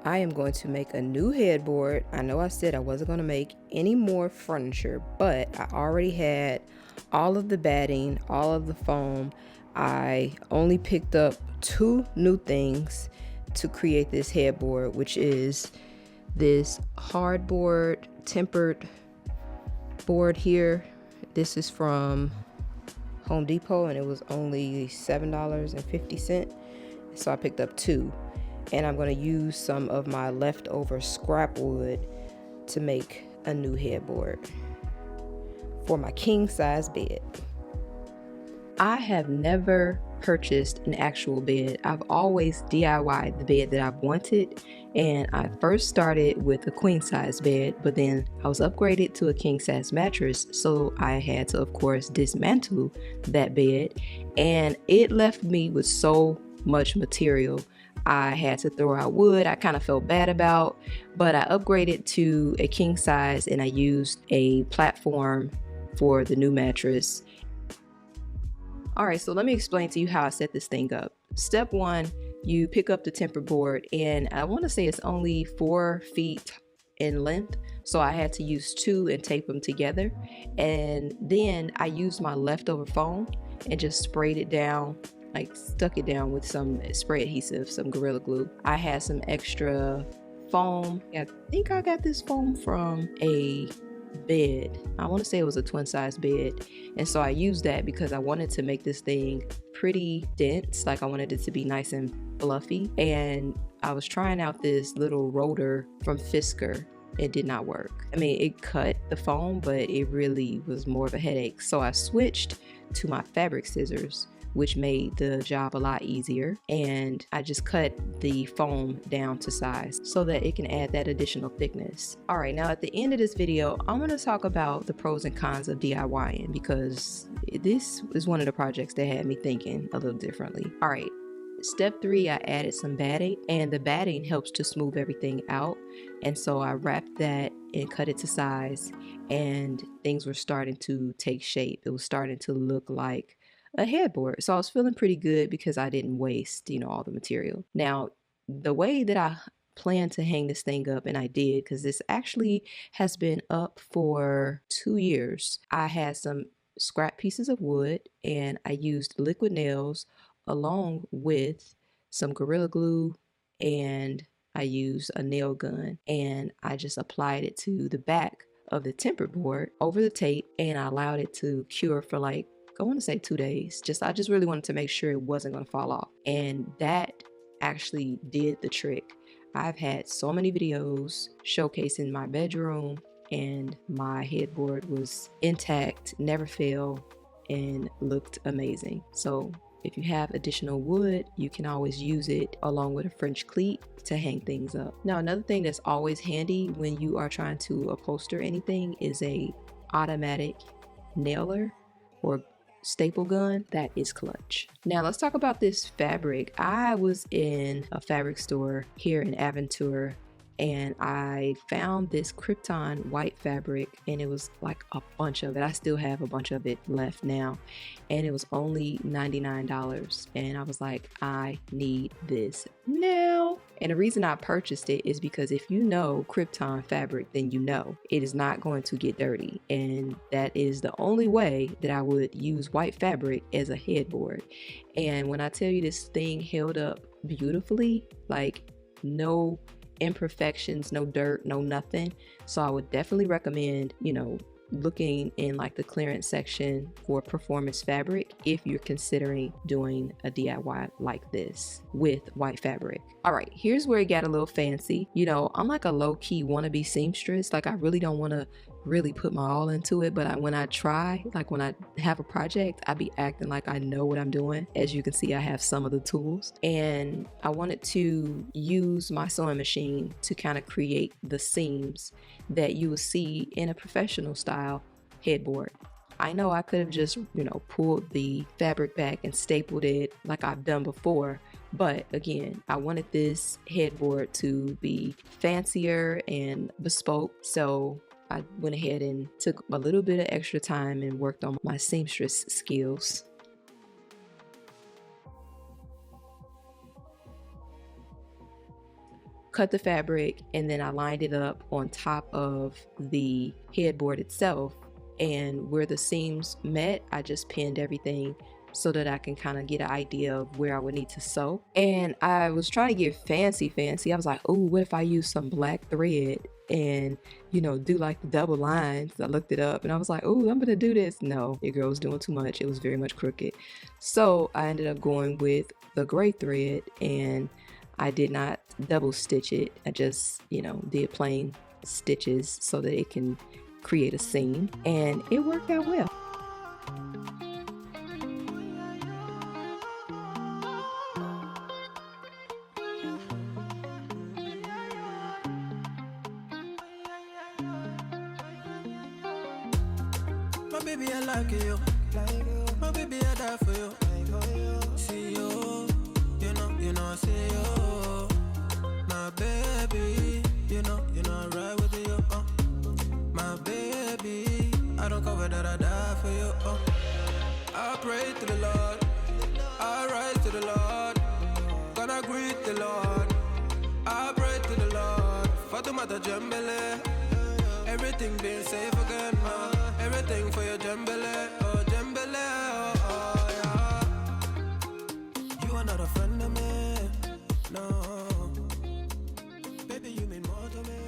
I am going to make a new headboard. I know I said I wasn't going to make any more furniture, but I already had all of the batting, all of the foam. I only picked up 2 new things to create this headboard, which is this hardboard tempered board here. This is from Home Depot and it was only $7.50. So I picked up 2. And I'm going to use some of my leftover scrap wood to make a new headboard for my king size bed. I have never purchased an actual bed. I've always DIY'd the bed that I've wanted, and I first started with a queen size bed, but then I was upgraded to a king size mattress, so I had to of course dismantle that bed, and it left me with so much material. I had to throw out wood I kind of felt bad about, but I upgraded to a king size and I used a platform for the new mattress. All right, so let me explain to you how I set this thing up. Step 1, you pick up the temper board, and I want to say it's only 4 feet in length, so I had to use 2 and tape them together. And then I used my leftover foam and just sprayed it down, like stuck it down with some spray adhesive, some Gorilla Glue. I had some extra foam. I think I got this foam from a bed. I want to say it was a twin size bed, and so I used that because I wanted to make this thing pretty dense. Like I wanted it to be nice and fluffy, and I was trying out this little rotor from Fisker. It did not work. I mean, it cut the foam, but it really was more of a headache. So I switched to my fabric scissors, which made the job a lot easier, and I just cut the foam down to size so that it can add that additional thickness. All right, now at the end of this video, I'm going to talk about the pros and cons of DIYing, because this is one of the projects that had me thinking a little differently. All right, step 3, I added some batting, and the batting helps to smooth everything out, and so I wrapped that and cut it to size, and things were starting to take shape. It was starting to look like a headboard. So I was feeling pretty good because I didn't waste, all the material. Now, the way that I plan to hang this thing up, and I did, because this actually has been up for 2 years. I had some scrap pieces of wood and I used liquid nails along with some Gorilla Glue, and I used a nail gun, and I just applied it to the back of the temper board over the tape, and I allowed it to cure for like, I want to say 2 days. I just really wanted to make sure it wasn't going to fall off. And that actually did the trick. I've had so many videos showcasing my bedroom, and my headboard was intact, never failed, and looked amazing. So if you have additional wood, you can always use it along with a French cleat to hang things up. Now, another thing that's always handy when you are trying to upholster anything is a automatic nailer or staple gun. That is clutch. Now let's talk about this fabric. I was in a fabric store here in Aventura, and I found this Krypton white fabric, and it was like a bunch of it. I still have a bunch of it left now, and it was only $99, and I was like, I need this now. And the reason I purchased it is because if you know Krypton fabric, then you know it is not going to get dirty, and that is the only way that I would use white fabric as a headboard. And when I tell you this thing held up beautifully, like no imperfections, no dirt, no nothing. So I would definitely recommend, looking in like the clearance section for performance fabric if you're considering doing a DIY like this with white fabric. All right, here's where it got a little fancy. I'm like a low-key wannabe seamstress. Like I really don't want to really put my all into it, but when I try, like when I have a project, I be acting like I know what I'm doing. As you can see, I have some of the tools, and I wanted to use my sewing machine to kind of create the seams that you will see in a professional style headboard. I know I could have just, pulled the fabric back and stapled it like I've done before, but again, I wanted this headboard to be fancier and bespoke, so I went ahead and took a little bit of extra time and worked on my seamstress skills. cut the fabric, and then I lined it up on top of the headboard itself. And where the seams met, I just pinned everything so that I can kind of get an idea of where I would need to sew. And I was trying to get fancy. I was like, oh, what if I use some black thread and, you know, do like the double lines? I looked it up and I was like, oh, I'm gonna do this. No, your girl was doing too much. It was very much crooked. So I ended up going with the gray thread, and I did not double stitch it. I just, you know, did plain stitches so that it can create a seam, and it worked out well. My baby, I like you. My baby, I die for you. See you, I see you. My baby, you know, I ride with you. My baby, I don't cover that, I die for you. I pray to the Lord, I rise to the Lord, gonna greet the Lord. I pray to the Lord, Fatumata Jambele, everything being safe again. Everything for your Jambele, oh Jambele, oh yeah. You are not a friend of me, no. Baby, you mean more to me.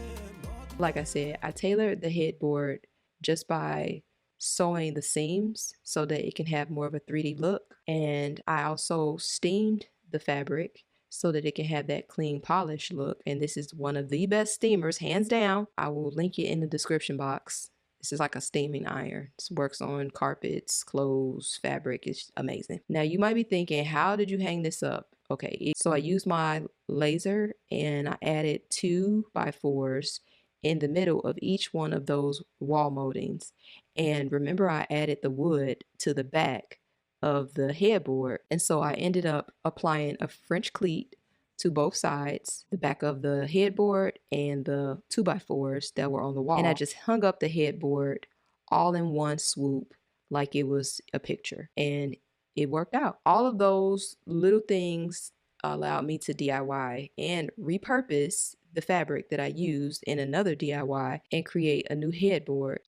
Like I said, I tailored the headboard just by sewing the seams so that it can have more of a 3D look. And I also steamed the fabric so that it can have that clean polished look. And this is one of the best steamers, hands down. I will link it in the description box. This is like a steaming iron. This works on carpets, clothes, fabric. It's amazing. Now you might be thinking, how did you hang this up? Okay, so I used my laser and I added 2x4s in the middle of each one of those wall moldings. And remember, I added the wood to the back of the headboard. And so I ended up applying a French cleat to both sides, the back of the headboard and the 2x4s that were on the wall. And I just hung up the headboard all in one swoop like it was a picture. And it worked out. All of those little things allowed me to DIY and repurpose the fabric that I used in another DIY and create a new headboard.